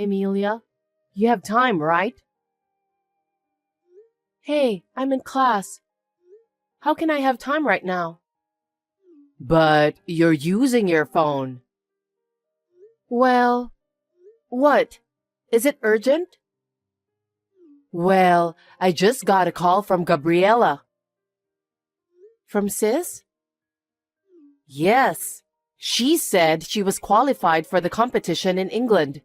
Emilia, you have time, right? Hey, I'm in class. How can I have time right now? But you're using your phone. Well, what? Is it urgent? Well, I just got a call from Gabriella. From Sis? Yes. She said she was qualified for the competition in England.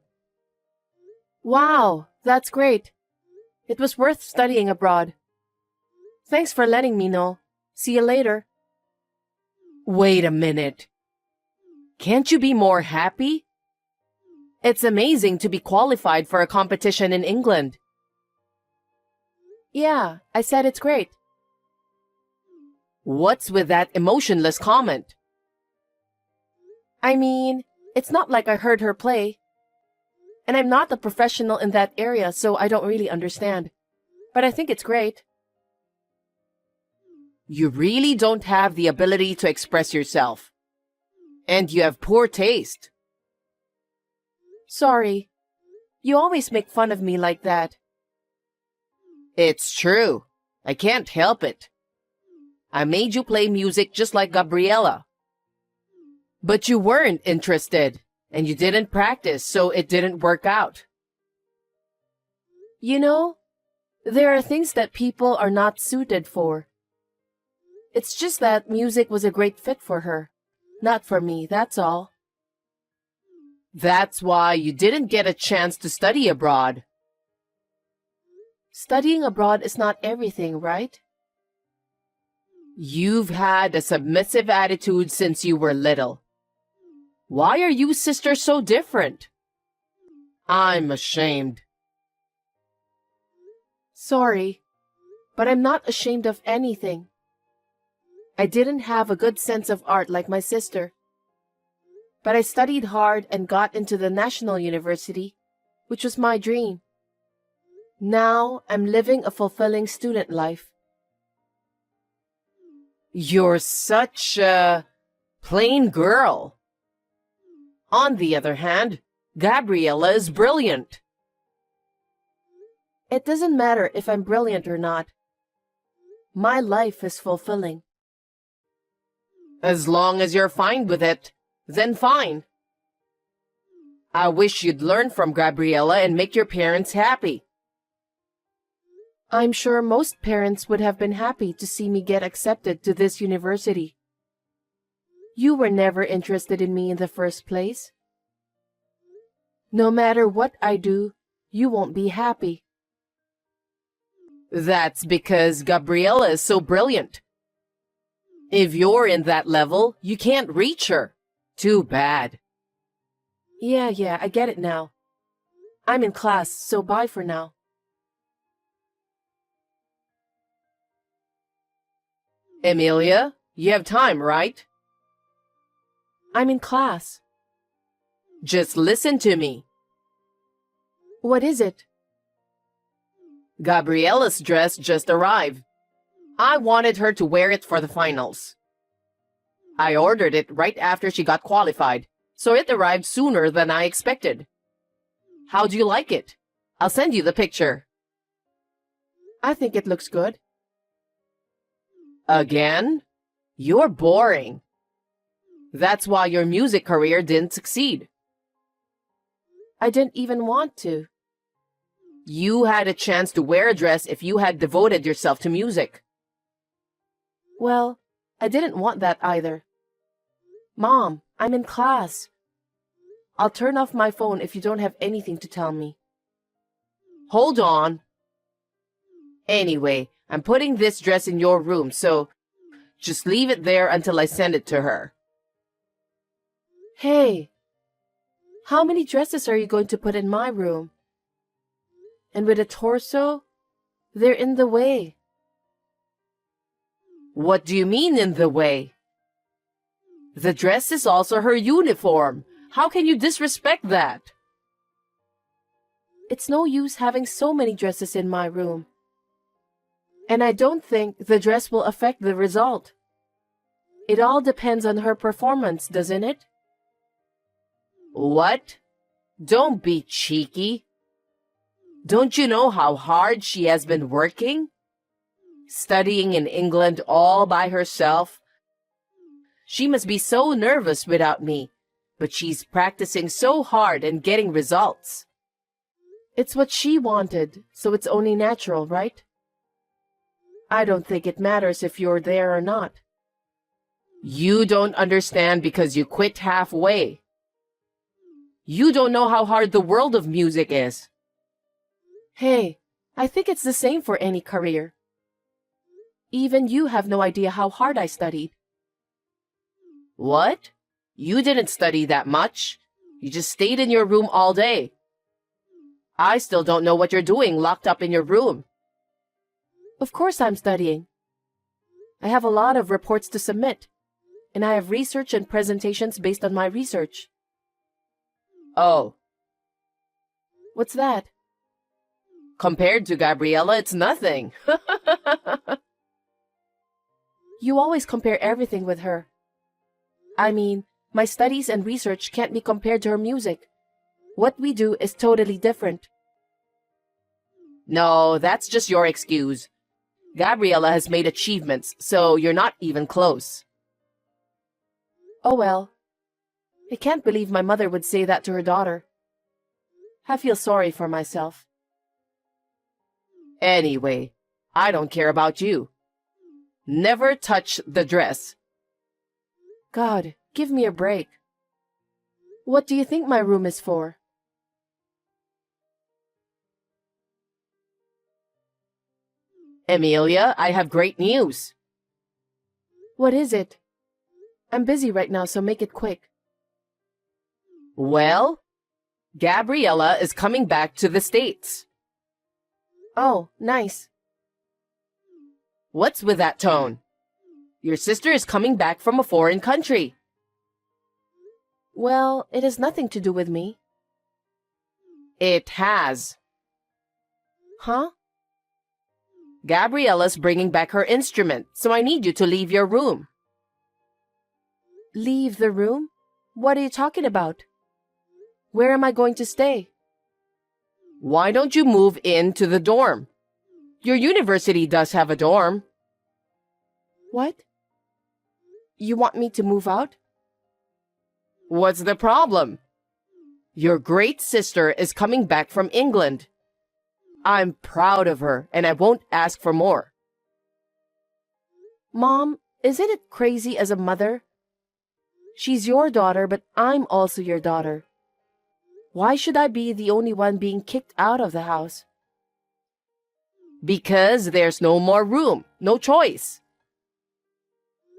Wow, that's great. It was worth studying abroad. Thanks for letting me know. See you later. Wait a minute. Can't you be more happy? It's amazing to be qualified for a competition in England. Yeah, I said it's great. What's with that emotionless comment? I mean, it's not like I heard her play. And I'm not a professional in that area, so I don't really understand. But I think it's great. You really don't have the ability to express yourself. And you have poor taste. Sorry. You always make fun of me like that. It's true. I can't help it. I made you play music just like Gabriella. But you weren't interested, and you didn't practice, so it didn't work out. You know, there are things that people are not suited for. It's just that music was a great fit for her. Not for me, that's all. That's why you didn't get a chance to study abroad. Studying abroad is not everything, right? You've had a submissive attitude since you were little. Why are you sisters so different? I'm ashamed. Sorry, but I'm not ashamed of anything. I didn't have a good sense of art like my sister. But I studied hard and got into the National University, which was my dream. Now I'm living a fulfilling student life. You're such a plain girl. On the other hand, Gabriella is brilliant. It doesn't matter if I'm brilliant or not. My life is fulfilling. As long as you're fine with it, then fine. I wish you'd learn from Gabriella and make your parents happy. I'm sure most parents would have been happy to see me get accepted to this university. You were never interested in me in the first place. No matter what I do, you won't be happy. That's because Gabriella is so brilliant. If you're in that level, you can't reach her. Too bad. Yeah, I get it now. I'm in class, so bye for now. Emilia, you have time, right? I'm in class. Just listen to me. What is it? Gabriella's dress just arrived. I wanted her to wear it for the finals. I ordered it right after she got qualified, so it arrived sooner than I expected. How do you like it? I'll send you the picture. I think it looks good. Again? You're boring. That's why your music career didn't succeed. I didn't even want to. You had a chance to wear a dress if you had devoted yourself to music. Well, I didn't want that either. Mom, I'm in class. I'll turn off my phone if you don't have anything to tell me. Hold on. Anyway, I'm putting this dress in your room, so just leave it there until I send it to her. Hey, how many dresses are you going to put in my room? And with a torso, they're in the way. What do you mean in the way? The dress is also her uniform. How can you disrespect that? It's no use having so many dresses in my room. And I don't think the dress will affect the result. It all depends on her performance, doesn't it? What? Don't be cheeky. Don't you know how hard she has been working? Studying in England all by herself. She must be so nervous without me, but she's practicing so hard and getting results. It's what she wanted, so it's only natural, right? I don't think it matters if you're there or not. You don't understand because you quit halfway. You don't know how hard the world of music is. Hey, I think it's the same for any career. Even you have no idea how hard I studied. What? You didn't study that much. You just stayed in your room all day. I still don't know what you're doing locked up in your room. Of course I'm studying. I have a lot of reports to submit, and I have research and presentations based on my research. Oh. What's that? Compared to Gabriella, it's nothing. You always compare everything with her. I mean, my studies and research can't be compared to her music. What we do is totally different. No, that's just your excuse. Gabriella has made achievements, so you're not even close. Oh well. I can't believe my mother would say that to her daughter. I feel sorry for myself. Anyway, I don't care about you. Never touch the dress. God, give me a break. What do you think my room is for? Emilia, I have great news. What is it? I'm busy right now, so make it quick. Well, Gabriella is coming back to the States. Oh, nice. What's with that tone? Your sister is coming back from a foreign country. Well, it has nothing to do with me. It has. Huh? Gabriella's bringing back her instrument, so I need you to leave your room. Leave the room? What are you talking about? Where am I going to stay? Why don't you move into the dorm? Your university does have a dorm. What? You want me to move out? What's the problem? Your great sister is coming back from England. I'm proud of her, and I won't ask for more. Mom, isn't it crazy as a mother? She's your daughter, but I'm also your daughter. Why should I be the only one being kicked out of the house? Because there's no more room, no choice.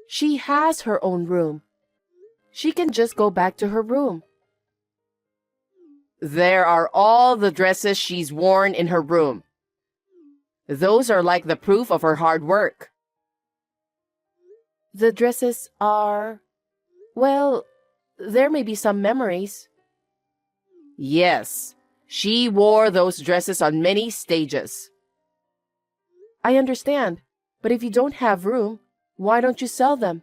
She has her own room. She can just go back to her room. There are all the dresses she's worn in her room. Those are like the proof of her hard work. The dresses are... well, there may be some memories. Yes, she wore those dresses on many stages. I understand, but if you don't have room, why don't you sell them?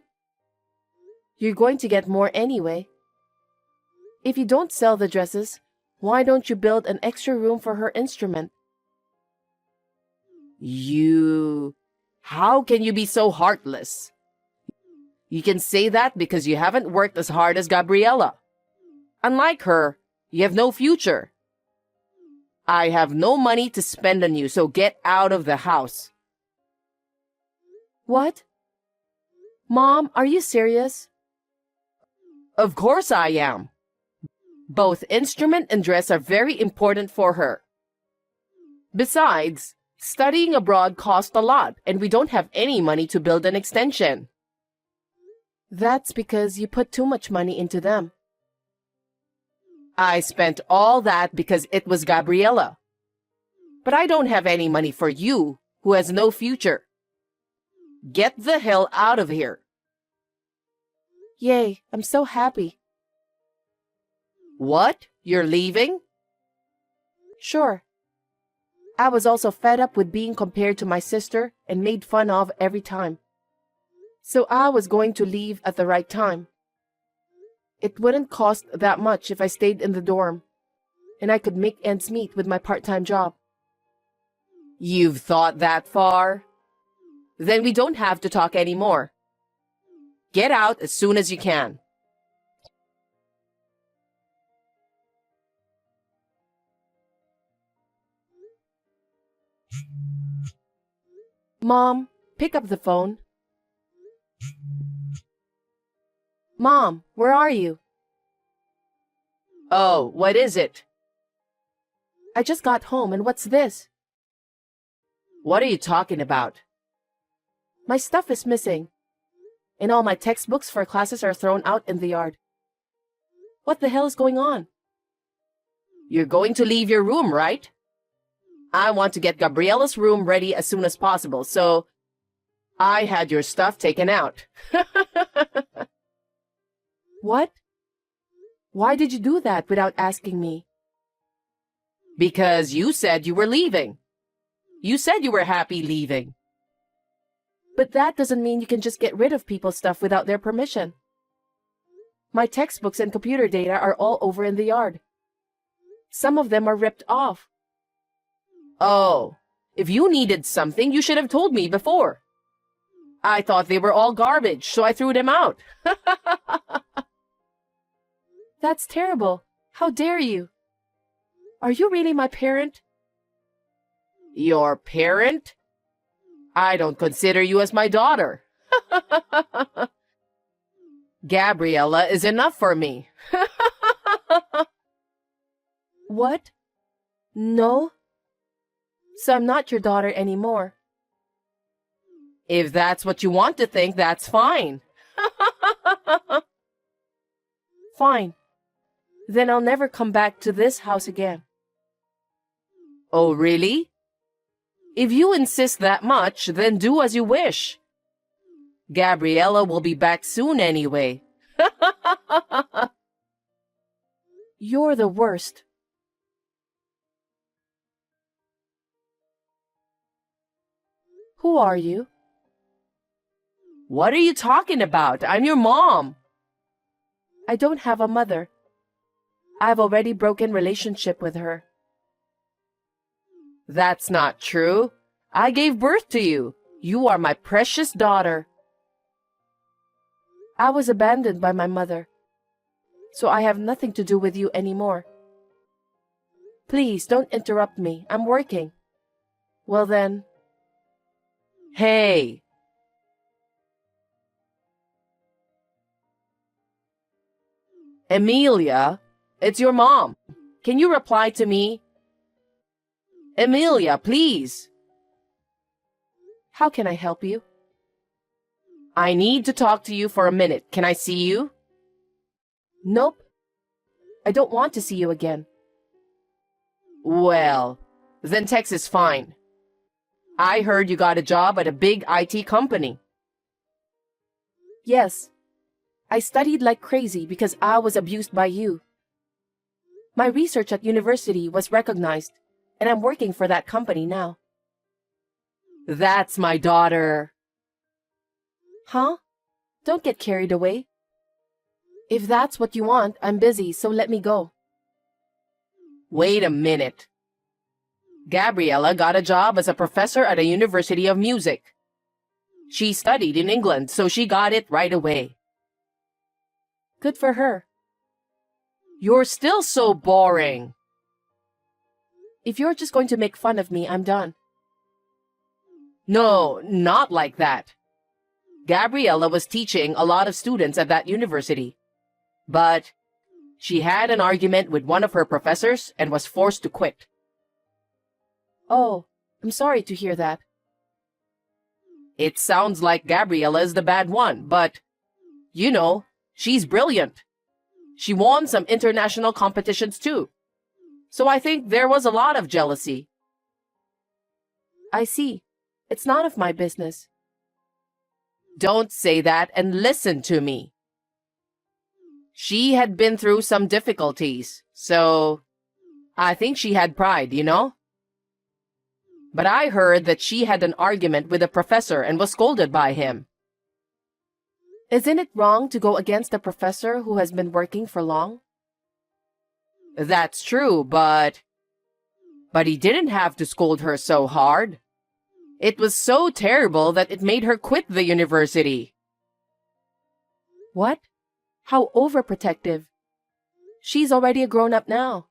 You're going to get more anyway. If you don't sell the dresses, why don't you build an extra room for her instrument? How can you be so heartless? You can say that because you haven't worked as hard as Gabriella. Unlike her, you have no future. I have no money to spend on you, so get out of the house. What? Mom, are you serious? Of course I am. Both instrument and dress are very important for her. Besides, studying abroad costs a lot, and we don't have any money to build an extension. That's because you put too much money into them. I spent all that because it was Gabriella. But I don't have any money for you, who has no future. Get the hell out of here. Yay, I'm so happy. What? You're leaving? Sure. I was also fed up with being compared to my sister and made fun of every time. So I was going to leave at the right time. It wouldn't cost that much if I stayed in the dorm. and I could make ends meet with my part-time job. You've thought that far? Then we don't have to talk anymore. Get out as soon as you can. Mom, pick up the phone. Mom, where are you? Oh, what is it? I just got home, and what's this? What are you talking about? My stuff is missing, and all my textbooks for classes are thrown out in the yard. What the hell is going on? You're going to leave your room, right? I want to get Gabriella's room ready as soon as possible, so I had your stuff taken out. What? Why did you do that without asking me? Because you said you were leaving. You said you were happy leaving. But that doesn't mean you can just get rid of people's stuff without their permission. My textbooks and computer data are all over in the yard. Some of them are ripped off. Oh, if you needed something, you should have told me before. I thought they were all garbage, so I threw them out. That's terrible. How dare you? Are you really my parent? Your parent? I don't consider you as my daughter. Gabriella is enough for me. What? No? So I'm not your daughter anymore. If that's what you want to think, that's fine. Fine. Then I'll never come back to this house again. Oh, really? If you insist that much, then do as you wish. Gabriella will be back soon anyway. You're the worst. Who are you? What are you talking about? I'm your mom. I don't have a mother. I've already broken relationship with her. That's not true. I gave birth to you. You are my precious daughter. I was abandoned by my mother, so I have nothing to do with you anymore. Please don't interrupt me. I'm working. Well then. Hey. Emilia, it's your mom. Can you reply to me? Emilia, please. How can I help you? I need to talk to you for a minute. Can I see you? Nope. I don't want to see you again. Well, then text is fine. I heard you got a job at a big IT company. Yes. I studied like crazy because I was abused by you. My research at university was recognized, and I'm working for that company now. That's my daughter. Huh? Don't get carried away. If that's what you want, I'm busy, so let me go. Wait a minute. Gabriella got a job as a professor at a university of music. She studied in England, so she got it right away. Good for her. You're still so boring. If you're just going to make fun of me, I'm done. No, not like that. Gabriella was teaching a lot of students at that university. But she had an argument with one of her professors and was forced to quit. Oh, I'm sorry to hear that. It sounds like Gabriella is the bad one, but, you know, she's brilliant. She won some international competitions too. So I think there was a lot of jealousy. I see. It's none of my business. Don't say that and listen to me. She had been through some difficulties, so I think she had pride, you know? But I heard that she had an argument with a professor and was scolded by him. Isn't it wrong to go against a professor who has been working for long? That's true, but he didn't have to scold her so hard. It was so terrible that it made her quit the university. What? How overprotective. She's already a grown-up now.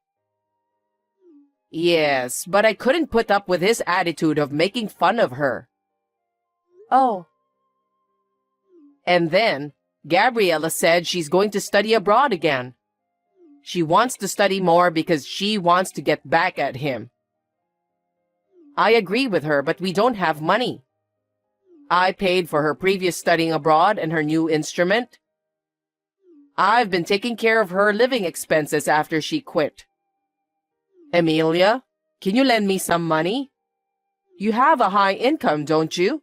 Yes, but I couldn't put up with his attitude of making fun of her. Oh, And then, Gabriella said she's going to study abroad again. She wants to study more because she wants to get back at him. I agree with her, but we don't have money. I paid for her previous studying abroad and her new instrument. I've been taking care of her living expenses after she quit. Emilia, can you lend me some money? You have a high income, don't you?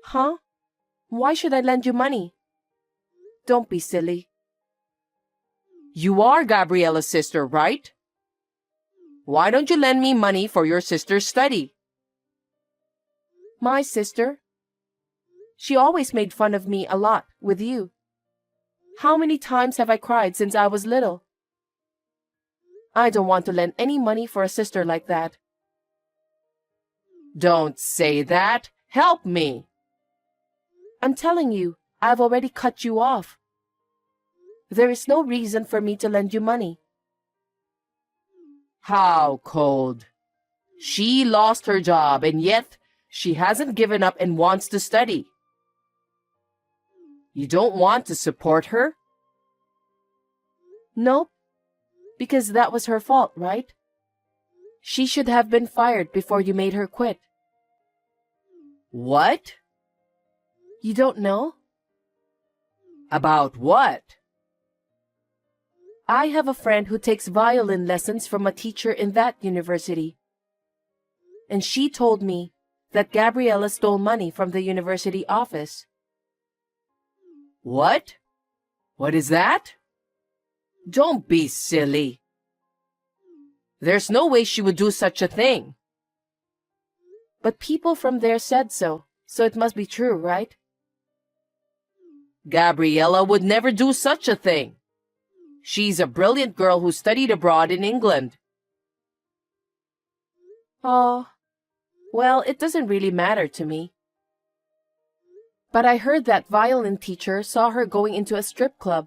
huh? Why should I lend you money? Don't be silly. You are Gabriella's sister, right? Why don't you lend me money for your sister's study? My sister? She always made fun of me a lot with you. How many times have I cried since I was little? I don't want to lend any money for a sister like that. Don't say that. Help me. I'm telling you, I've already cut you off. There is no reason for me to lend you money. How cold. She lost her job and yet she hasn't given up and wants to study. You don't want to support her? Nope, because that was her fault, right? She should have been fired before you made her quit. What? You don't know? About what? I have a friend who takes violin lessons from a teacher in that university. And she told me that Gabriella stole money from the university office. What? What is that? Don't be silly. There's no way she would do such a thing. But people from there said so it must be true, right? Gabriella would never do such a thing. She's a brilliant girl who studied abroad in England. Oh, well, it doesn't really matter to me. But I heard that violin teacher saw her going into a strip club.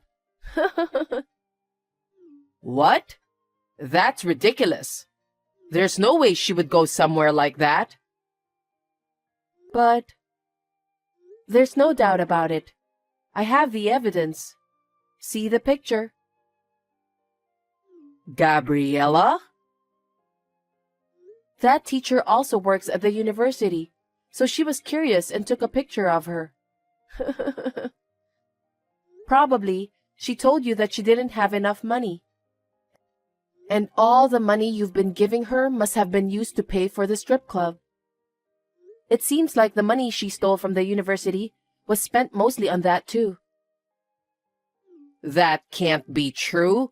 What? That's ridiculous. There's no way she would go somewhere like that. But there's no doubt about it. I have the evidence. See the picture. Gabriella? That teacher also works at the university, so she was curious and took a picture of her. Probably, she told you that she didn't have enough money. And all the money you've been giving her must have been used to pay for the strip club. It seems like the money she stole from the university was spent mostly on that too. That can't be true.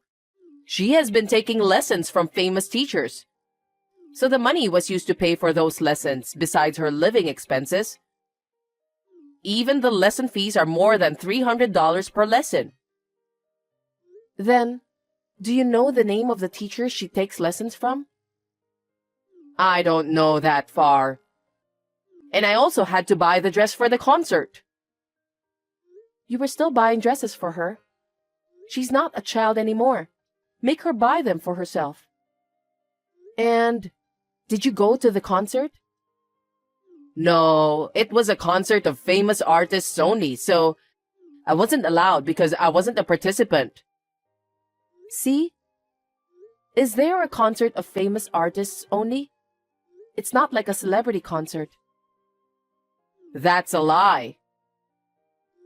She has been taking lessons from famous teachers. So the money was used to pay for those lessons besides her living expenses. Even the lesson fees are more than $300 per lesson. Then, do you know the name of the teacher she takes lessons from? I don't know that far. And I also had to buy the dress for the concert. You were still buying dresses for her. She's not a child anymore. Make her buy them for herself. And did you go to the concert? No, it was a concert of famous artists only, so I wasn't allowed because I wasn't a participant. See? Is there a concert of famous artists only? It's not like a celebrity concert. That's a lie.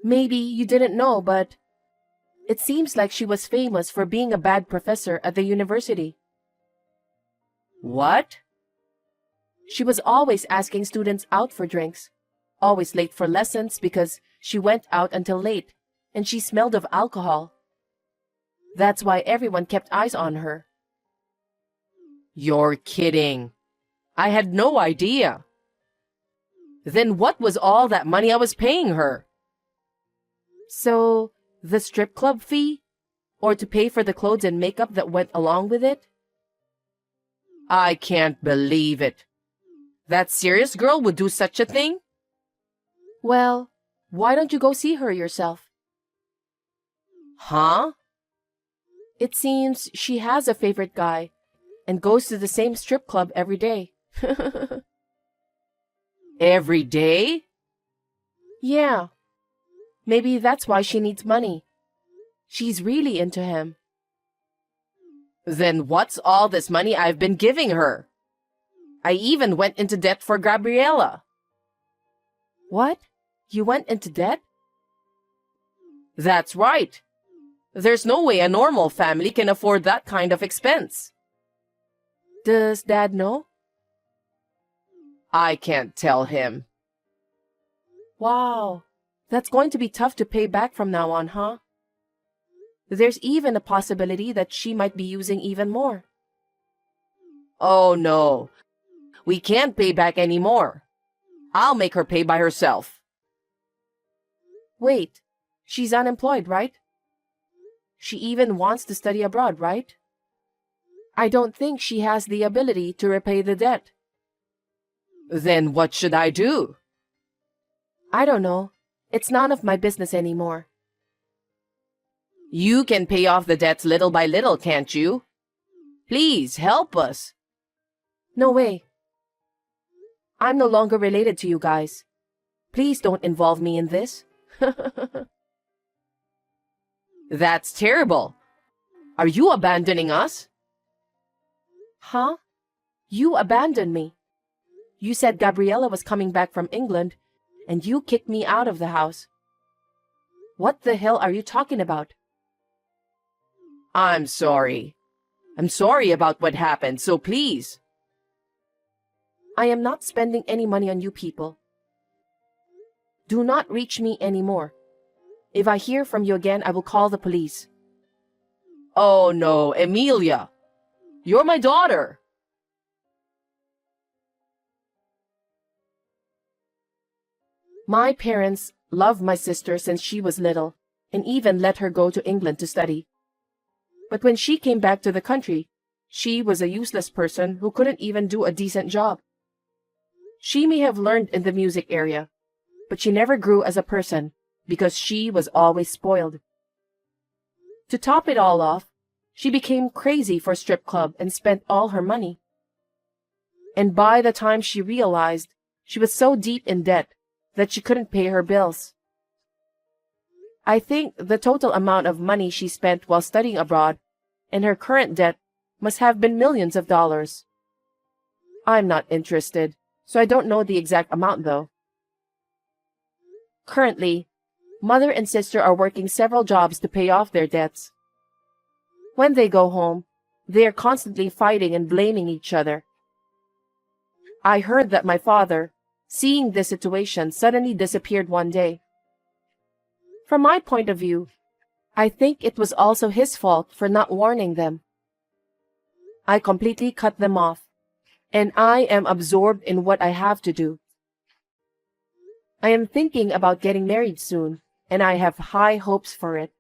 Maybe you didn't know, but it seems like she was famous for being a bad professor at the university. What? She was always asking students out for drinks, always late for lessons because she went out until late, and she smelled of alcohol. That's why everyone kept eyes on her. You're kidding. I had no idea. Then what was all that money I was paying her? So, the strip club fee? Or to pay for the clothes and makeup that went along with it? I can't believe it. That serious girl would do such a thing? Well, why don't you go see her yourself? Huh? It seems she has a favorite guy and goes to the same strip club every day. Every day? Yeah. Maybe that's why she needs money. She's really into him. Then what's all this money I've been giving her? I even went into debt for Gabriella. What? You went into debt? That's right. There's no way a normal family can afford that kind of expense. Does Dad know? I can't tell him. Wow. That's going to be tough to pay back from now on, huh? There's even a possibility that she might be using even more. Oh no. We can't pay back anymore. I'll make her pay by herself. Wait, she's unemployed, right? She even wants to study abroad, right? I don't think she has the ability to repay the debt. Then what should I do? I don't know. It's none of my business anymore. You can pay off the debts little by little, can't you? Please help us. No way. I'm no longer related to you guys. Please don't involve me in this. That's terrible. Are you abandoning us? Huh? You abandoned me. You said Gabriella was coming back from England, and you kicked me out of the house. What the hell are you talking about? I'm sorry. I'm sorry about what happened, so please. I am not spending any money on you people. Do not reach me anymore. If I hear from you again, I will call the police. Oh no, Emilia. You're my daughter. My parents loved my sister since she was little, and even let her go to England to study. But when she came back to the country, she was a useless person who couldn't even do a decent job. She may have learned in the music area, but she never grew as a person because she was always spoiled. To top it all off, she became crazy for strip club and spent all her money. And by the time she realized, she was so deep in debt that she couldn't pay her bills. I think the total amount of money she spent while studying abroad and her current debt must have been millions of dollars. I'm not interested, so I don't know the exact amount though. Currently, mother and sister are working several jobs to pay off their debts. When they go home, they are constantly fighting and blaming each other. I heard that my father, seeing this situation, suddenly disappeared one day. From my point of view, I think it was also his fault for not warning them. I completely cut them off, and I am absorbed in what I have to do. I am thinking about getting married soon, and I have high hopes for it.